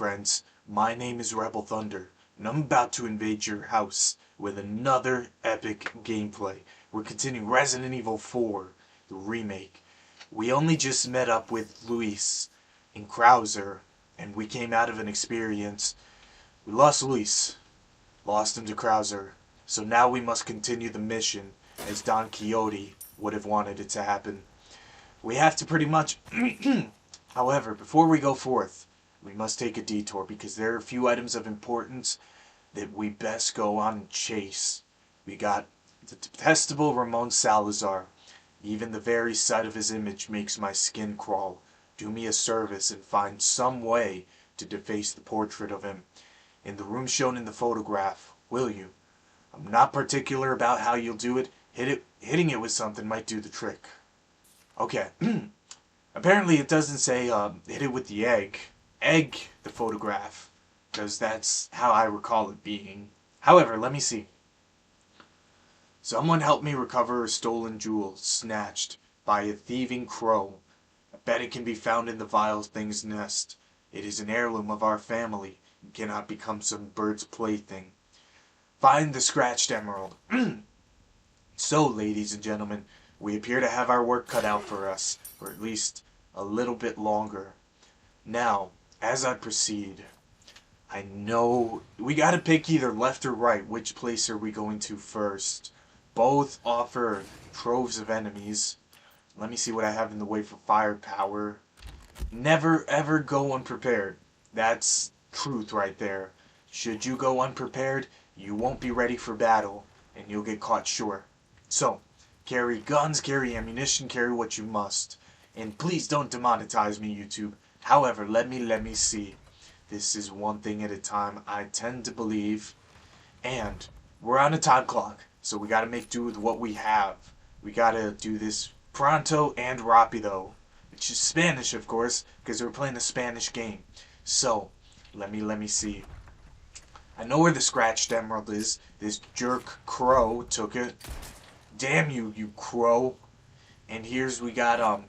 friends. My name is Rebel Thunder, and I'm about to invade your house with another epic gameplay. We're continuing Resident Evil 4, the remake. We only just met up with Luis and Krauser, and we came out of an experience. We lost Luis, lost him to Krauser, so now we must continue the mission as Don Quixote would have wanted it to happen. We have to pretty much... However, before we go forth, we must take a detour because there are a few items of importance that we best go on and chase. We got the detestable Ramon Salazar. Even the very sight of his image makes my skin crawl. Do me a service and find some way to deface the portrait of him in the room shown in the photograph, will you? I'm not particular about how you'll do it. Hitting it with something might do the trick. Okay. Apparently it doesn't say hit it with the egg. Egg the photograph. Because that's how I recall it being. However, let me see. Someone help me recover a stolen jewel snatched by a thieving crow. I bet it can be found in the vile thing's nest. It is an heirloom of our family and cannot become some bird's plaything. Find the scratched emerald. So, ladies and gentlemen, we appear to have our work cut out for us, or at least a little bit longer. Now, as I proceed, I know we gotta pick either left or right. Which place are we going to first? Both offer troves of enemies. Let me see what I have in the way for firepower. Never ever go unprepared. That's truth right there. Should you go unprepared, you won't be ready for battle, and you'll get caught short. So, carry guns, carry ammunition, carry what you must. And please don't demonetize me, YouTube. However, let me see. This is one thing at a time, I tend to believe. And we're on a time clock, so we gotta make do with what we have. We gotta do this pronto and rapido, which is Spanish, of course, because we're playing a Spanish game. So, let me see. I know where the scratched emerald is. This jerk crow took it. Damn you, you crow. And here's we got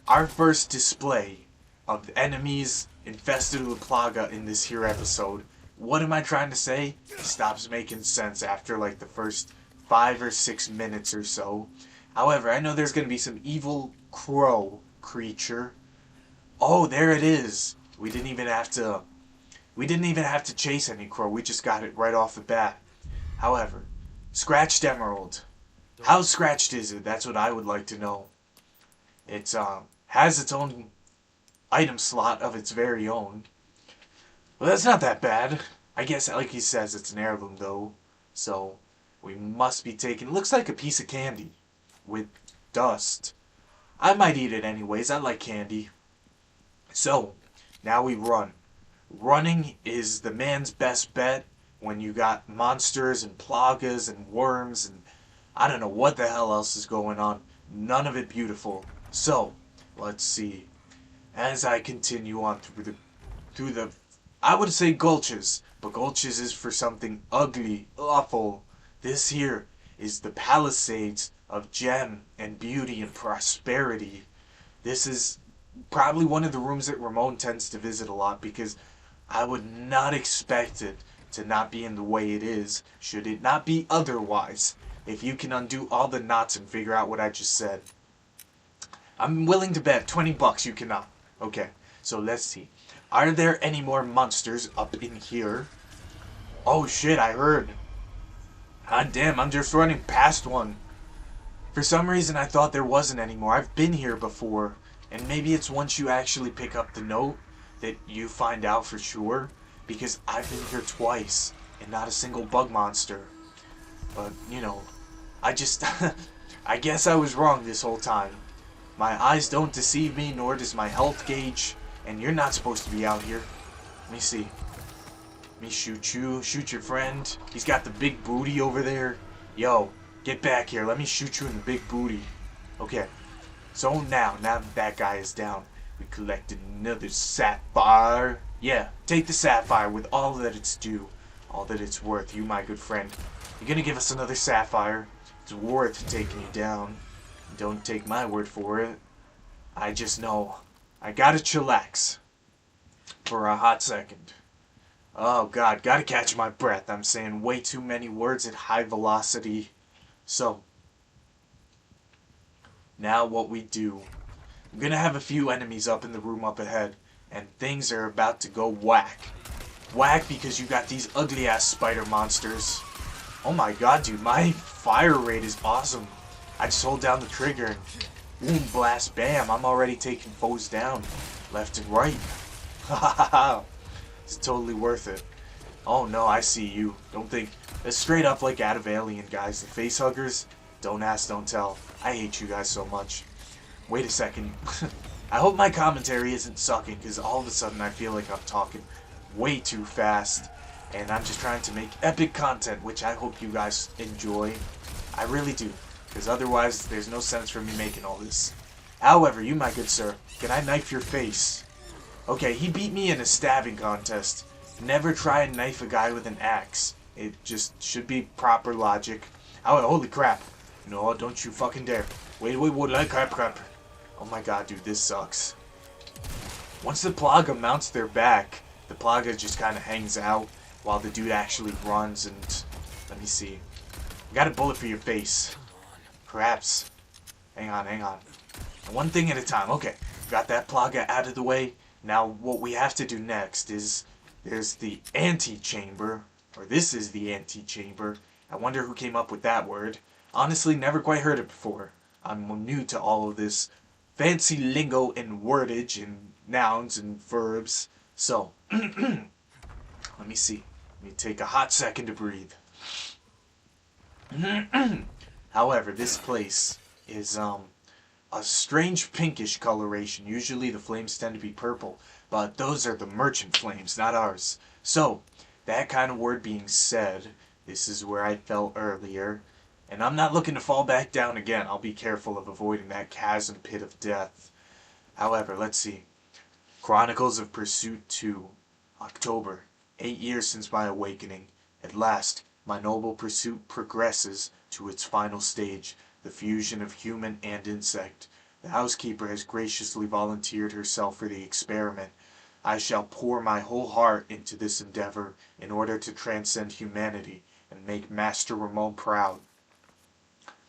our first display of enemies infested with plaga in this here episode. What am I trying to say? It stops making sense after like the first 5 or 6 minutes or so. However, I know there's going to be some evil crow creature. Oh, there it is. We didn't even have to chase any crow. We just got it right off the bat. However, scratched emerald. How scratched is it? That's what I would like to know. It's has its own item slot of its very own. Well, that's not that bad. I guess, like he says, it's an heirloom though. So we must be taking. Looks like a piece of candy with dust. I might eat it anyways. I like candy. So now we run. Running is the man's best bet when you got monsters and plagas and worms and I don't know what the hell else is going on. None of it beautiful. So, let's see. As I continue on through the I would say gulches, but gulches is for something ugly, awful. This here is the Palisades of gem and beauty and prosperity. This is probably one of the rooms that Ramon tends to visit a lot because I would not expect it to not be in the way it is, should it not be otherwise. If you can undo all the knots and figure out what I just said. I'm willing to bet $20 you cannot. Okay, so let's see. Are there any more monsters up in here? Oh shit, I heard. God damn, I'm just running past one. For some reason I thought there wasn't any more. I've been here before. And maybe it's once you actually pick up the note that you find out for sure. Because I've been here twice and not a single bug monster. But, you know, I just... I guess I was wrong this whole time. My eyes don't deceive me, nor does my health gauge. And you're not supposed to be out here. Let me see. Let me shoot you. Shoot your friend. He's got the big booty over there. Yo, get back here. Let me shoot you in the big booty. Okay. So now that guy is down, we collected another sapphire. Yeah, take the sapphire with all that it's due. All that it's worth, you my good friend. You're gonna give us another sapphire. It's worth taking you down. Don't take my word for it. I just know I gotta chillax for a hot second. Oh god, gotta catch my breath. I'm saying way too many words at high velocity. So, now what we do. I'm gonna have a few enemies up in the room up ahead, and things are about to go whack. Whack because you got these ugly ass spider monsters. Oh my god, dude, my fire rate is awesome. I just hold down the trigger and boom, blast, bam, I'm already taking foes down. Left and right. Ha ha ha. It's totally worth it. Oh no, I see you. Don't think. That's straight up like out of Alien, guys. The face huggers, don't ask, don't tell. I hate you guys so much. Wait a second. I hope my commentary isn't sucking, because all of a sudden I feel like I'm talking way too fast. And I'm just trying to make epic content, which I hope you guys enjoy. I really do, because otherwise there's no sense for me making all this. However, you my good sir, can I knife your face? Okay, he beat me in a stabbing contest. Never try and knife a guy with an axe. It just should be proper logic. Oh, holy crap. No, don't you fucking dare. Wait, like crap. Oh my god, dude, this sucks. Once the Plaga mounts their back, the Plaga just kind of hangs out while the dude actually runs and... Let me see. I got a bullet for your face. Perhaps. Hang on. One thing at a time. Okay, got that Plaga out of the way. Now, what we have to do next is... There's the antechamber. Or this is the antechamber. I wonder who came up with that word. Honestly, never quite heard it before. I'm new to all of this fancy lingo and wordage and nouns and verbs. So, let me see. Let me take a hot second to breathe. However, this place is a strange pinkish coloration. Usually the flames tend to be purple, but those are the merchant flames, not ours. So, that kind of word being said, this is where I fell earlier. And I'm not looking to fall back down again. I'll be careful of avoiding that chasm pit of death. However, let's see. Chronicles of Pursuit 2. October. 8 years since my awakening. At last, my noble pursuit progresses to its final stage, the fusion of human and insect. The housekeeper has graciously volunteered herself for the experiment. I shall pour my whole heart into this endeavor in order to transcend humanity and make Master Ramon proud.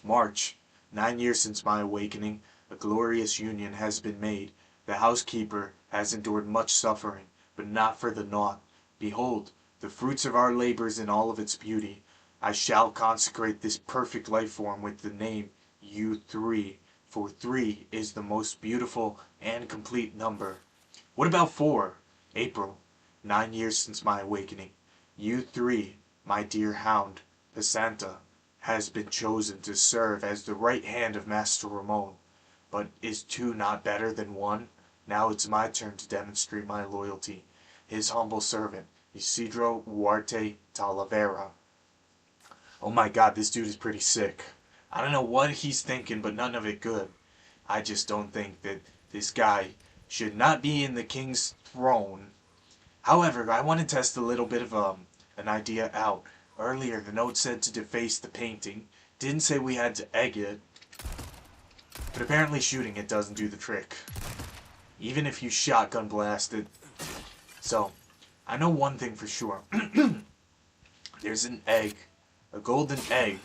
March. 9 years since my awakening, a glorious union has been made. The housekeeper has endured much suffering, but not for the naught. Behold, the fruits of our labors in all of its beauty. I shall consecrate this perfect life form with the name U3, for 3 is the most beautiful and complete number. What about 4? April. 9 years since my awakening. U3, my dear hound, Pasanta, has been chosen to serve as the right hand of Master Ramon. But is 2 not better than 1? Now it's my turn to demonstrate my loyalty. His humble servant, Isidro Huarte Talavera. Oh my god, this dude is pretty sick. I don't know what he's thinking, but none of it good. I just don't think that this guy should not be in the king's throne. However, I want to test a little bit of an idea out. Earlier, the note said to deface the painting. Didn't say we had to egg it. But apparently shooting it doesn't do the trick. Even if you shotgun blast it. So, I know one thing for sure. There's an egg. A golden egg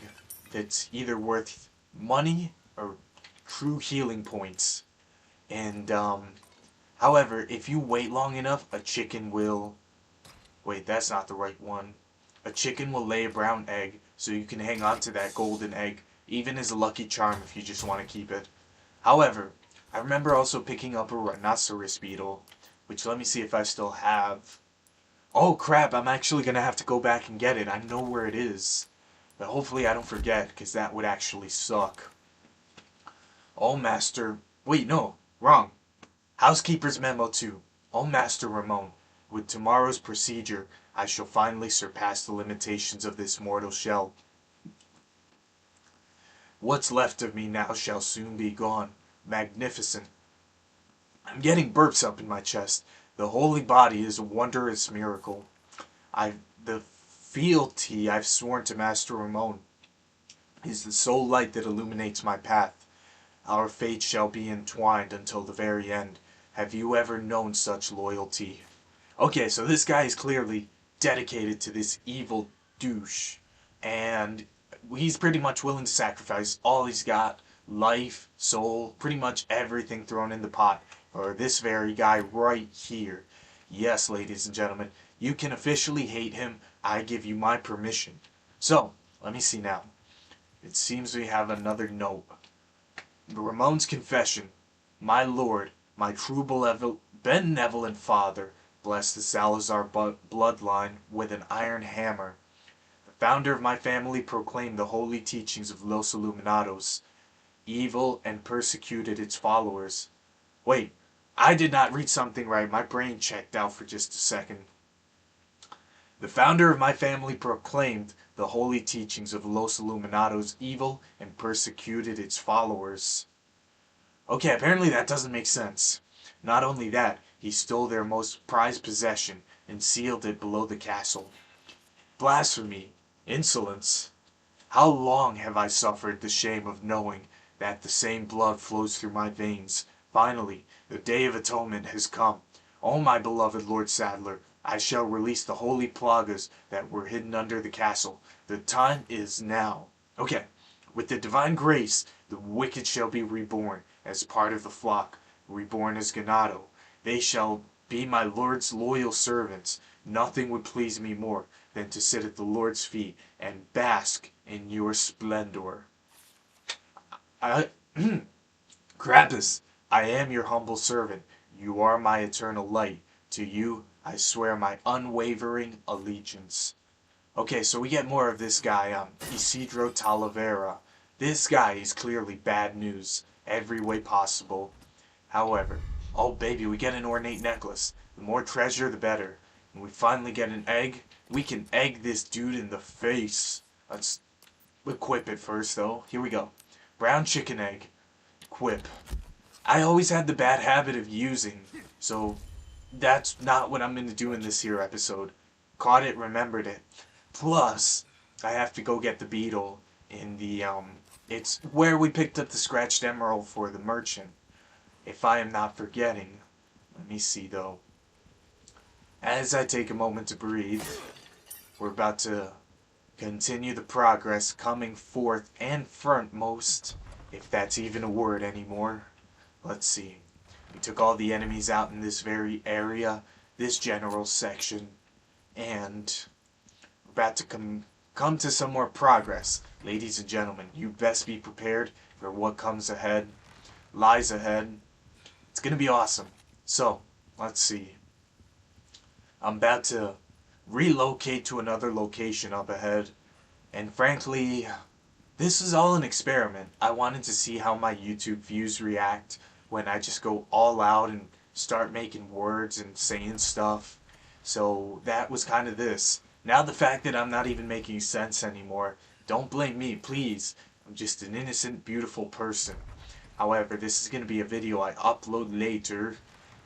that's either worth money or true healing points. And, however, if you wait long enough, a chicken will... Wait, that's not the right one. A chicken will lay a brown egg, so you can hang on to that golden egg, even as a lucky charm if you just want to keep it. However, I remember also picking up a rhinoceros beetle, which let me see if I still have. Oh crap, I'm actually going to have to go back and get it. I know where it is. But hopefully I don't forget, because that would actually suck. Oh, Master... Wait, no, wrong. Housekeeper's Memo 2. Oh, Master Ramon, with tomorrow's procedure, I shall finally surpass the limitations of this mortal shell. What's left of me now shall soon be gone. Magnificent. I'm getting burps up in my chest. The holy body is a wondrous miracle. The fealty I've sworn to Master Ramon is the sole light that illuminates my path. Our fate shall be entwined until the very end. Have you ever known such loyalty? Okay, so this guy is clearly dedicated to this evil douche. And he's pretty much willing to sacrifice all he's got, life, soul, pretty much everything thrown in the pot for this very guy right here. Yes, ladies and gentlemen, you can officially hate him. I give you my permission. So, let me see now. It seems we have another note. Ramon's confession. My lord, my true benevolent father, blessed the Salazar bloodline with an iron hammer. The founder of my family proclaimed the holy teachings of Los Illuminados, evil, and persecuted its followers. Wait, I did not read something right. My brain checked out for just a second. The founder of my family proclaimed the holy teachings of Los Illuminados, evil, and persecuted its followers. Okay, apparently that doesn't make sense. Not only that, he stole their most prized possession and sealed it below the castle. Blasphemy, insolence. How long have I suffered the shame of knowing that the same blood flows through my veins? Finally, the day of atonement has come. Oh, my beloved Lord Sadler, I shall release the holy plagas that were hidden under the castle. The time is now. Okay, with the divine grace, the wicked shall be reborn as part of the flock, reborn as ganado. They shall be my Lord's loyal servants. Nothing would please me more than to sit at the Lord's feet and bask in your splendor. Krampus, I am your humble servant. You are my eternal light. To you, I swear my unwavering allegiance. Okay, so we get more of this guy, Isidro Talavera. This guy is clearly bad news, every way possible. However, oh baby, we get an ornate necklace. The more treasure, the better. And we finally get an egg. We can egg this dude in the face. Let's equip it first, though. Here we go. Brown chicken egg. Equip. I always had the bad habit of using, so that's not what I'm going to do in this here episode. Caught it, remembered it. Plus, I have to go get the beetle in the, it's where we picked up the scratched emerald for the merchant. If I am not forgetting. Let me see, though. As I take a moment to breathe, we're about to continue the progress coming forth and frontmost, if that's even a word anymore. Let's see. We took all the enemies out in this very area, this general section, and we're about to come to some more progress. Ladies and gentlemen, you best be prepared for what comes ahead, lies ahead. It's gonna be awesome. So, let's see. I'm about to relocate to another location up ahead, and frankly, this is all an experiment. I wanted to see how my YouTube views react when I just go all out and start making words and saying stuff. So that was kind of this. Now the fact that I'm not even making sense anymore, don't blame me, please. I'm just an innocent, beautiful person. However, this is going to be a video I upload later.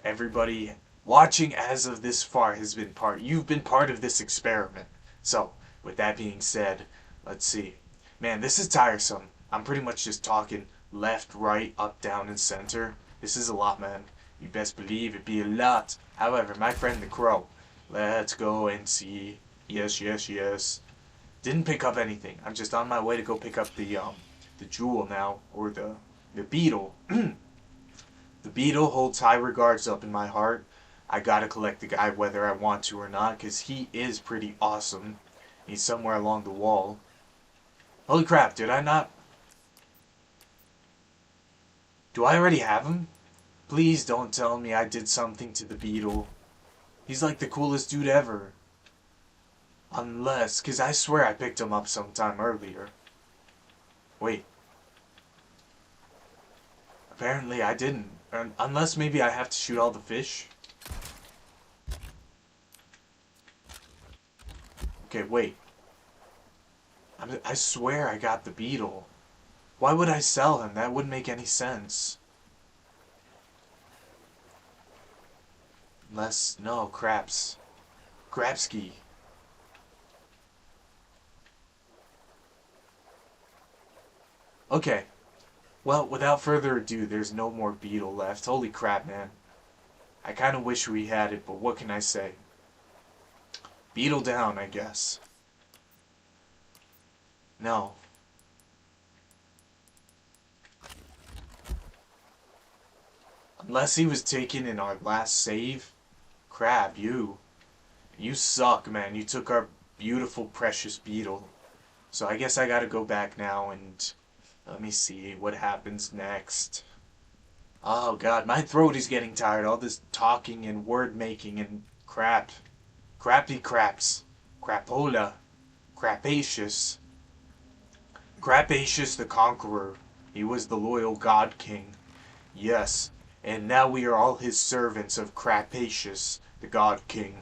Everybody watching as of this far has been you've been part of this experiment. So, with that being said, let's see. Man, this is tiresome. I'm pretty much just talking left, right, up, down, and center. This is a lot, man. You best believe it be a lot. However, my friend the Crow, let's go and see. Yes, yes, yes. Didn't pick up anything. I'm just on my way to go pick up the jewel now, or the beetle. The beetle holds high regards up in my heart. I gotta collect the guy whether I want to or not, because he is pretty awesome. He's somewhere along the wall. Holy crap, did I not? Do I already have him? Please don't tell me I did something to the beetle. He's like the coolest dude ever. Unless, because I swear I picked him up sometime earlier. Wait. Apparently I didn't. Unless maybe I have to shoot all the fish. Okay, wait. I swear I got the beetle. Why would I sell him? That wouldn't make any sense. Unless, no, craps. Grabski. Okay. Well, without further ado, there's no more beetle left. Holy crap, man. I kind of wish we had it, but what can I say? Beetle down, I guess. No. Unless he was taken in our last save. Crap, you. You suck, man. You took our beautiful, precious beetle. So I guess I gotta go back now and let me see what happens next. Oh god, my throat is getting tired. All this talking and word making and crap. Crappy craps. Crapola. Crapacious. Crapacious the Conqueror. He was the loyal God King. Yes, and now we are all his servants of Crapacious, the God King.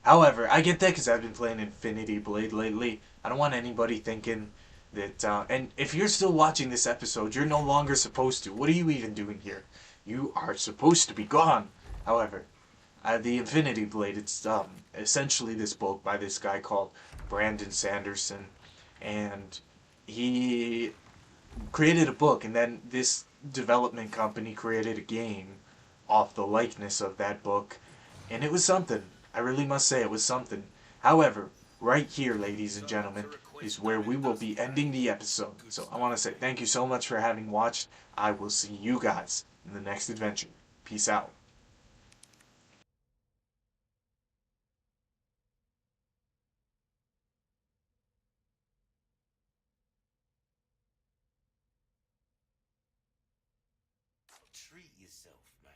However, I get that because I've been playing Infinity Blade lately. I don't want anybody thinking that. And if you're still watching this episode, you're no longer supposed to. What are you even doing here? You are supposed to be gone. However, the Infinity Blade, it's essentially this book by this guy called Brandon Sanderson. And he created a book, and then this development company created a game off the likeness of that book, and it was something. I really must say it was something. However, right here, ladies and gentlemen, is where we will be ending the episode. So I want to say thank you so much for having watched. I will see you guys in the next adventure. Peace out. Treat yourself, mate.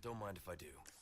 Don't mind if I do.